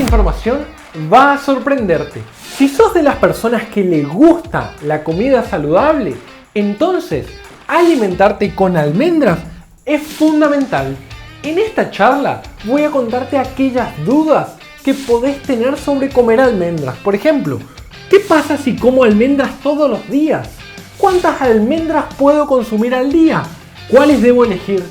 información va a sorprenderte. Si sos de las personas que le gusta la comida saludable, entonces alimentarte con almendras es fundamental. En esta charla voy a contarte aquellas dudas que podés tener sobre comer almendras. Por ejemplo, ¿qué pasa si como almendras todos los días? ¿Cuántas almendras puedo consumir al día? ¿Cuáles debo elegir?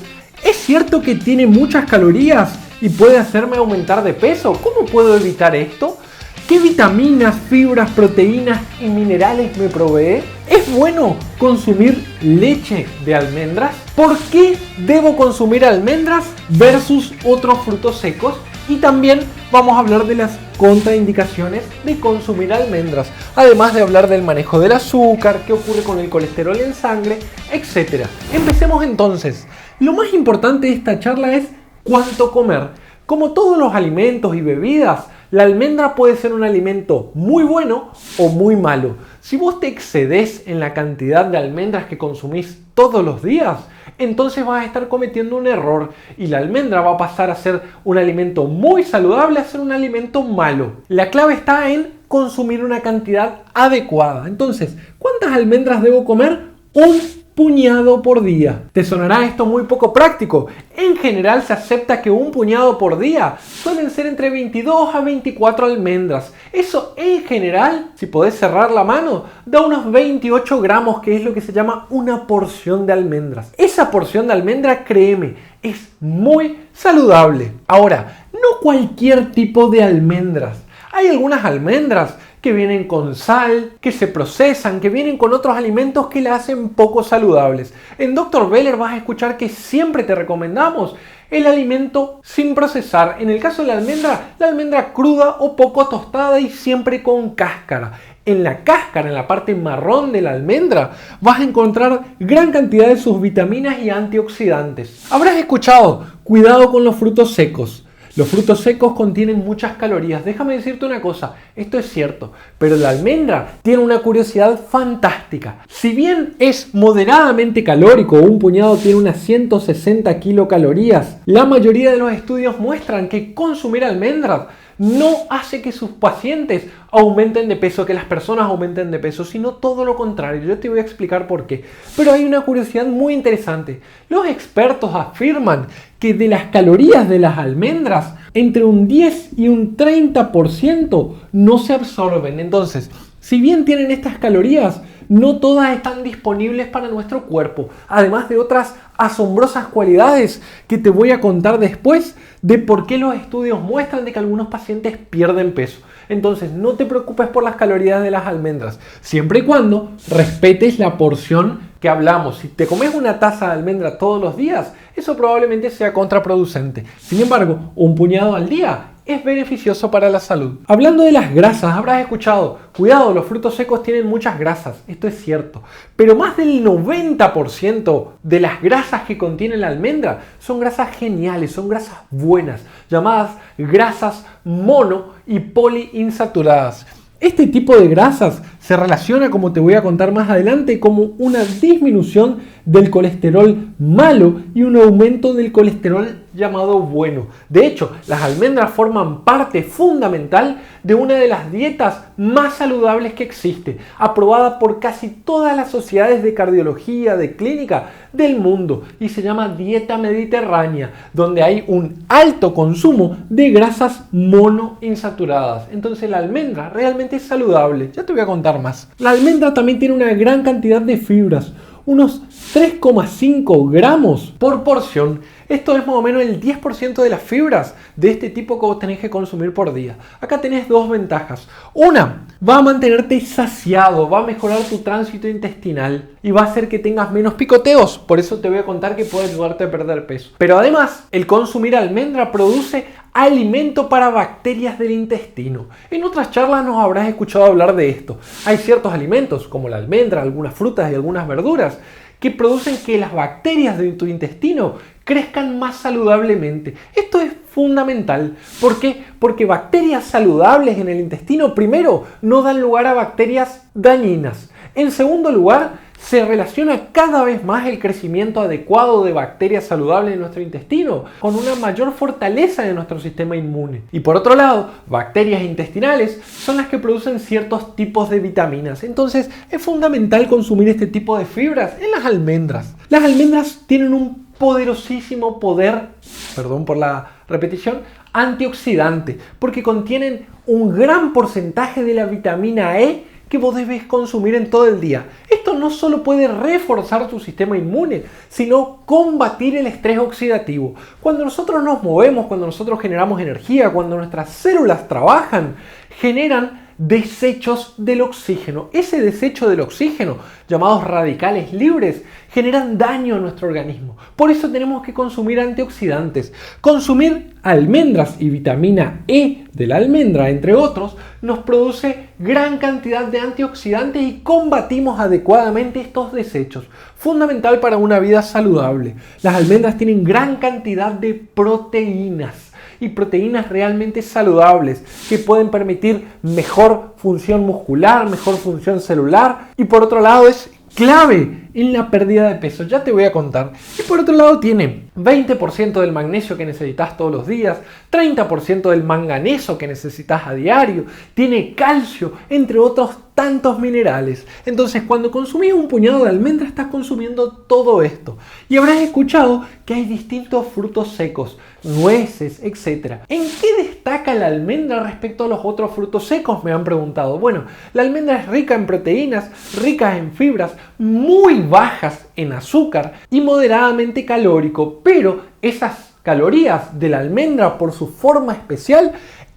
¿Es cierto que tiene muchas calorías y puede hacerme aumentar de peso? ¿Cómo puedo evitar esto? ¿Qué vitaminas, fibras, proteínas y minerales me provee? ¿Es bueno consumir leche de almendras? ¿Por qué debo consumir almendras versus otros frutos secos? Y también vamos a hablar de las contraindicaciones de consumir almendras, además de hablar del manejo del azúcar, qué ocurre con el colesterol en sangre, etc. Empecemos entonces. Lo más importante de esta charla es cuánto comer. Como todos los alimentos y bebidas, la almendra puede ser un alimento muy bueno o muy malo. Si vos te excedes en la cantidad de almendras que consumís todos los días, entonces vas a estar cometiendo un error y la almendra va a pasar a ser un alimento muy saludable a ser un alimento malo. La clave está en consumir una cantidad adecuada. Entonces, ¿cuántas almendras debo comer? Un puñado por día. Te sonará esto muy poco práctico. En general se acepta que un puñado por día suelen ser entre 22 a 24 almendras. Eso en general, si podés cerrar la mano, da unos 28 gramos, que es lo que se llama una porción de almendras. Esa porción de almendra, créeme, es muy saludable. Ahora, no cualquier tipo de almendras. Hay algunas almendras que vienen con sal, que se procesan, que vienen con otros alimentos que la hacen poco saludables. En Dr. Beller vas a escuchar que siempre te recomendamos el alimento sin procesar. En el caso de la almendra cruda o poco tostada y siempre con cáscara. En la cáscara, en la parte marrón de la almendra, vas a encontrar gran cantidad de sus vitaminas y antioxidantes. Habrás escuchado, cuidado con los frutos secos. Los frutos secos contienen muchas calorías. Déjame decirte una cosa, esto es cierto, pero la almendra tiene una curiosidad fantástica. Si bien es moderadamente calórico, un puñado tiene unas 160 kilocalorías, la mayoría de los estudios muestran que consumir almendras no hace que sus pacientes aumenten de peso, que las personas aumenten de peso, sino todo lo contrario. Yo te voy a explicar por qué. Pero hay una curiosidad muy interesante. Los expertos afirman que de las calorías de las almendras, entre un 10 y un 30% no se absorben. Entonces, si bien tienen estas calorías, no todas están disponibles para nuestro cuerpo, además de otras asombrosas cualidades que te voy a contar después de por qué los estudios muestran de que algunos pacientes pierden peso. Entonces, no te preocupes por las calorías de las almendras, siempre y cuando respetes la porción que hablamos. Si te comes una taza de almendra todos los días, eso probablemente sea contraproducente. Sin embargo, un puñado al día es beneficioso para la salud. Hablando de las grasas, habrás escuchado, cuidado, los frutos secos tienen muchas grasas. Esto es cierto, pero más del 90% de las grasas que contiene la almendra son grasas geniales, son grasas buenas, llamadas grasas mono y poliinsaturadas. Este tipo de grasas se relaciona, como te voy a contar más adelante, como una disminución del colesterol malo y un aumento del colesterol llamado bueno. De hecho, las almendras forman parte fundamental de una de las dietas más saludables que existe, aprobada por casi todas las sociedades de cardiología, de clínica del mundo, y se llama dieta mediterránea, donde hay un alto consumo de grasas monoinsaturadas. Entonces la almendra realmente es saludable. Ya te voy a contar más. La almendra también tiene una gran cantidad de fibras, unos 3,5 gramos por porción. Esto es más o menos el 10% de las fibras de este tipo que vos tenés que consumir por día. Acá tenés dos ventajas. Una, va a mantenerte saciado, va a mejorar tu tránsito intestinal y va a hacer que tengas menos picoteos. Por eso te voy a contar que puede ayudarte a perder peso. Pero además, el consumir almendra produce alimento para bacterias del intestino. En otras charlas nos habrás escuchado hablar de esto. Hay ciertos alimentos, como la almendra, algunas frutas y algunas verduras, que producen que las bacterias de tu intestino crezcan más saludablemente. Esto es fundamental. ¿Por qué? Porque bacterias saludables en el intestino, primero, no dan lugar a bacterias dañinas. En segundo lugar, se relaciona cada vez más el crecimiento adecuado de bacterias saludables en nuestro intestino, con una mayor fortaleza de nuestro sistema inmune. Y por otro lado, bacterias intestinales son las que producen ciertos tipos de vitaminas. Entonces es fundamental consumir este tipo de fibras en las almendras. Las almendras tienen un poderosísimo poder, perdón por la repetición, antioxidante, porque contienen un gran porcentaje de la vitamina E que vos debes consumir en todo el día. Esto no solo puede reforzar tu sistema inmune, sino combatir el estrés oxidativo. Cuando nosotros nos movemos, cuando nosotros generamos energía, cuando nuestras células trabajan, generan desechos del oxígeno. Ese desecho del oxígeno, llamados radicales libres, generan daño a nuestro organismo. Por eso tenemos que consumir antioxidantes. Consumir almendras y vitamina E de la almendra, entre otros, nos produce gran cantidad de antioxidantes y combatimos adecuadamente estos desechos. Fundamental para una vida saludable. Las almendras tienen gran cantidad de proteínas. Y proteínas realmente saludables que pueden permitir mejor función muscular, mejor función celular, y por otro lado es clave en la pérdida de peso, ya te voy a contar. Y por otro lado tiene 20% del magnesio que necesitas todos los días, 30% del manganeso que necesitas a diario, tiene calcio, entre otros tantos minerales. Entonces, cuando consumís un puñado de almendras, estás consumiendo todo esto. Y habrás escuchado que hay distintos frutos secos, nueces, etc. ¿En qué destaca la almendra respecto a los otros frutos secos? Me han preguntado. Bueno, la almendra es rica en proteínas, rica en fibras, muy bajas en azúcar y moderadamente calórico, pero esas calorías de la almendra, por su forma especial,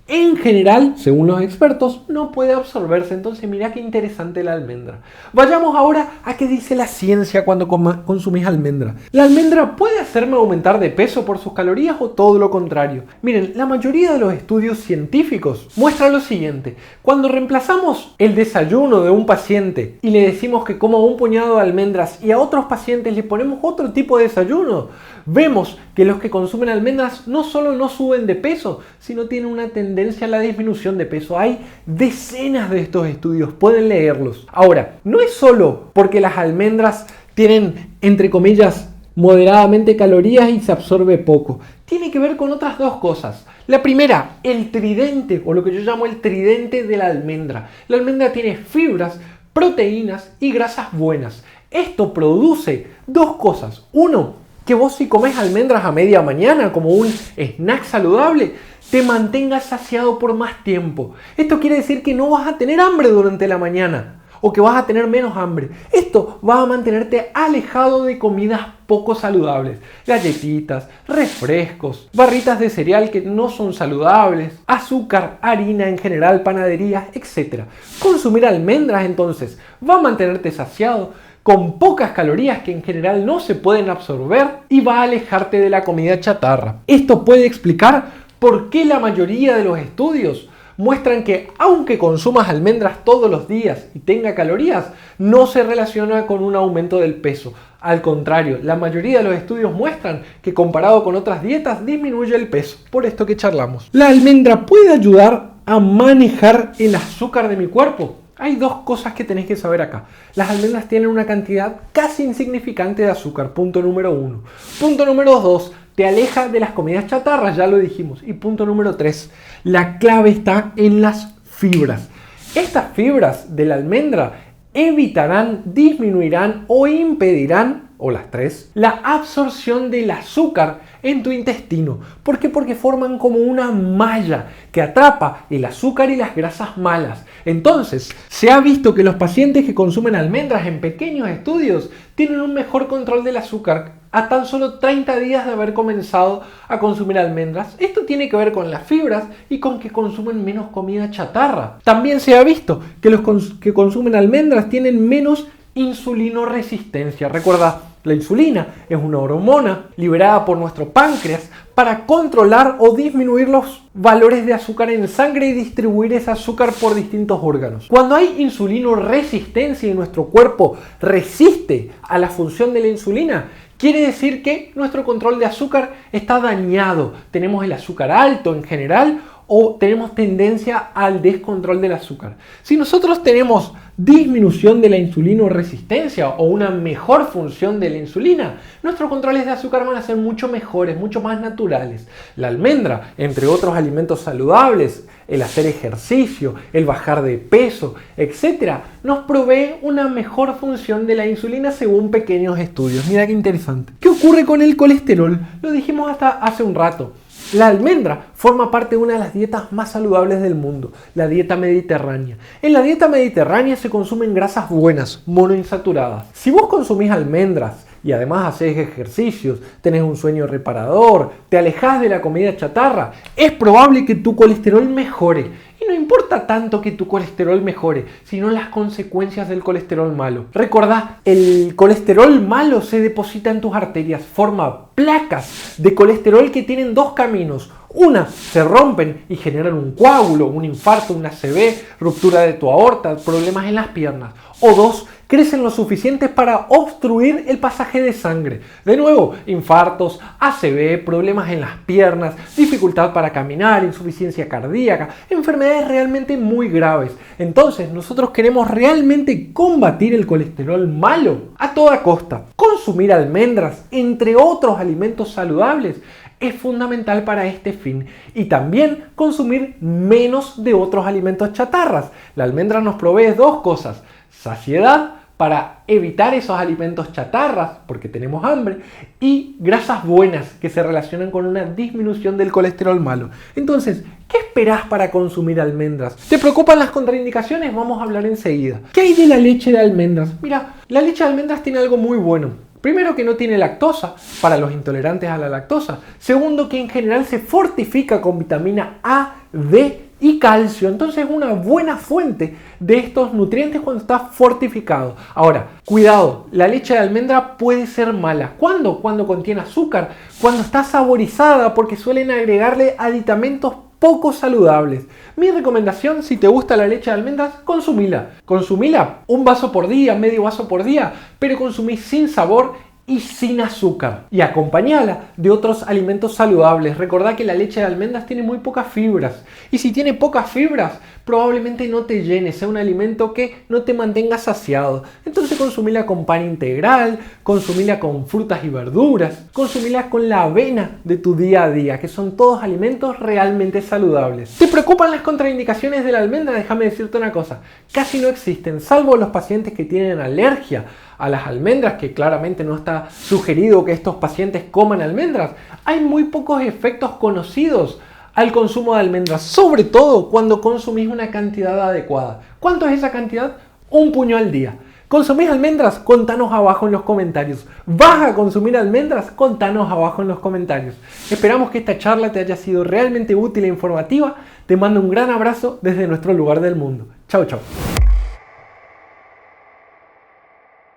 en general, según los expertos, no puede absorberse. Entonces mira qué interesante la almendra. Vayamos ahora a qué dice la ciencia cuando consumís almendra. ¿La almendra puede hacerme aumentar de peso por sus calorías o todo lo contrario? Miren, la mayoría de los estudios científicos muestran lo siguiente. Cuando reemplazamos el desayuno de un paciente y le decimos que coma un puñado de almendras y a otros pacientes le ponemos otro tipo de desayuno, vemos que los que consumen almendras no solo no suben de peso, sino tienen una tendencia a la disminución de peso. Hay decenas de estos estudios, pueden leerlos. Ahora, no es solo porque las almendras tienen, entre comillas, moderadamente calorías y se absorbe poco. Tiene que ver con otras dos cosas. La primera, el tridente, o lo que yo llamo el tridente de la almendra. La almendra tiene fibras, proteínas y grasas buenas. Esto produce dos cosas. Uno, que vos si comes almendras a media mañana como un snack saludable, te mantengas saciado por más tiempo. Esto quiere decir que no vas a tener hambre durante la mañana o que vas a tener menos hambre. Esto va a mantenerte alejado de comidas poco saludables, galletitas, refrescos, barritas de cereal que no son saludables, azúcar, harina en general, panaderías, etc. Consumir almendras entonces va a mantenerte saciado, con pocas calorías que en general no se pueden absorber, y va a alejarte de la comida chatarra. Esto puede explicar por qué la mayoría de los estudios muestran que aunque consumas almendras todos los días y tenga calorías, no se relaciona con un aumento del peso. Al contrario, la mayoría de los estudios muestran que comparado con otras dietas disminuye el peso, por esto que charlamos. ¿La almendra puede ayudar a manejar el azúcar de mi cuerpo? Hay dos cosas que tenés que saber acá. Las almendras tienen una cantidad casi insignificante de azúcar, punto número 1. Punto número 2, te aleja de las comidas chatarras, ya lo dijimos. Y punto número 3, la clave está en las fibras. Estas fibras de la almendra evitarán, disminuirán o impedirán, o las tres, la absorción del azúcar en tu intestino. ¿Por qué? Porque forman como una malla que atrapa el azúcar y las grasas malas. Entonces, se ha visto que los pacientes que consumen almendras en pequeños estudios tienen un mejor control del azúcar a tan solo 30 días de haber comenzado a consumir almendras. Esto tiene que ver con las fibras y con que consumen menos comida chatarra. También se ha visto que los que consumen almendras tienen menos insulinoresistencia. Recuerda, la insulina es una hormona liberada por nuestro páncreas para controlar o disminuir los valores de azúcar en sangre y distribuir ese azúcar por distintos órganos. Cuando hay insulinoresistencia y nuestro cuerpo resiste a la función de la insulina, quiere decir que nuestro control de azúcar está dañado. Tenemos el azúcar alto en general o tenemos tendencia al descontrol del azúcar. Si nosotros tenemos disminución de la insulinoresistencia o una mejor función de la insulina, nuestros controles de azúcar van a ser mucho mejores, mucho más naturales. La almendra, entre otros alimentos saludables, el hacer ejercicio, el bajar de peso, etc., nos provee una mejor función de la insulina según pequeños estudios. Mira qué interesante. ¿Qué ocurre con el colesterol? Lo dijimos hasta hace un rato. La almendra forma parte de una de las dietas más saludables del mundo, la dieta mediterránea. En la dieta mediterránea se consumen grasas buenas, monoinsaturadas. Si vos consumís almendras y además haces ejercicios, tenés un sueño reparador, te alejás de la comida chatarra, es probable que tu colesterol mejore. Y no importa tanto que tu colesterol mejore, sino las consecuencias del colesterol malo. Recordá, el colesterol malo se deposita en tus arterias, forma placas de colesterol que tienen dos caminos. Una, se rompen y generan un coágulo, un infarto, una ACV, ruptura de tu aorta, problemas en las piernas. O dos, crecen lo suficiente para obstruir el pasaje de sangre. De nuevo, infartos, ACV, problemas en las piernas, dificultad para caminar, insuficiencia cardíaca, enfermedades realmente muy graves. Entonces, nosotros queremos realmente combatir el colesterol malo a toda costa. Consumir almendras, entre otros alimentos saludables, es fundamental para este fin, y también consumir menos de otros alimentos chatarras. La almendra nos provee dos cosas: saciedad para evitar esos alimentos chatarras porque tenemos hambre, y grasas buenas que se relacionan con una disminución del colesterol malo. Entonces, ¿qué esperás para consumir almendras? ¿Te preocupan las contraindicaciones? Vamos a hablar enseguida. ¿Qué hay de la leche de almendras? Mira, la leche de almendras tiene algo muy bueno. Primero, que no tiene lactosa para los intolerantes a la lactosa. Segundo, que en general se fortifica con vitamina A, D y calcio. Entonces es una buena fuente de estos nutrientes cuando está fortificado. Ahora, cuidado, la leche de almendra puede ser mala. ¿Cuándo? Cuando contiene azúcar, cuando está saborizada, porque suelen agregarle aditamentos poco saludables. Mi recomendación, si te gusta la leche de almendras, consumila. Consumila un vaso por día, medio vaso por día, pero consumí sin sabor y sin azúcar. Y acompañala de otros alimentos saludables. Recordá que la leche de almendras tiene muy pocas fibras. Y si tiene pocas fibras, probablemente no te llene, sea un alimento que no te mantenga saciado. Entonces consumila con pan integral, consumila con frutas y verduras, consumila con la avena de tu día a día, que son todos alimentos realmente saludables. ¿Te preocupan las contraindicaciones de la almendra? Déjame decirte una cosa: casi no existen, salvo los pacientes que tienen alergia a las almendras, que claramente no está sugerido que estos pacientes coman almendras. Hay muy pocos efectos conocidos al consumo de almendras, sobre todo cuando consumís una cantidad adecuada. ¿Cuánto es esa cantidad? Un puño al día. ¿Consumís almendras? Contanos abajo en los comentarios. ¿Vas a consumir almendras? Contanos abajo en los comentarios. Esperamos que esta charla te haya sido realmente útil e informativa. Te mando un gran abrazo desde nuestro lugar del mundo. Chau, chau.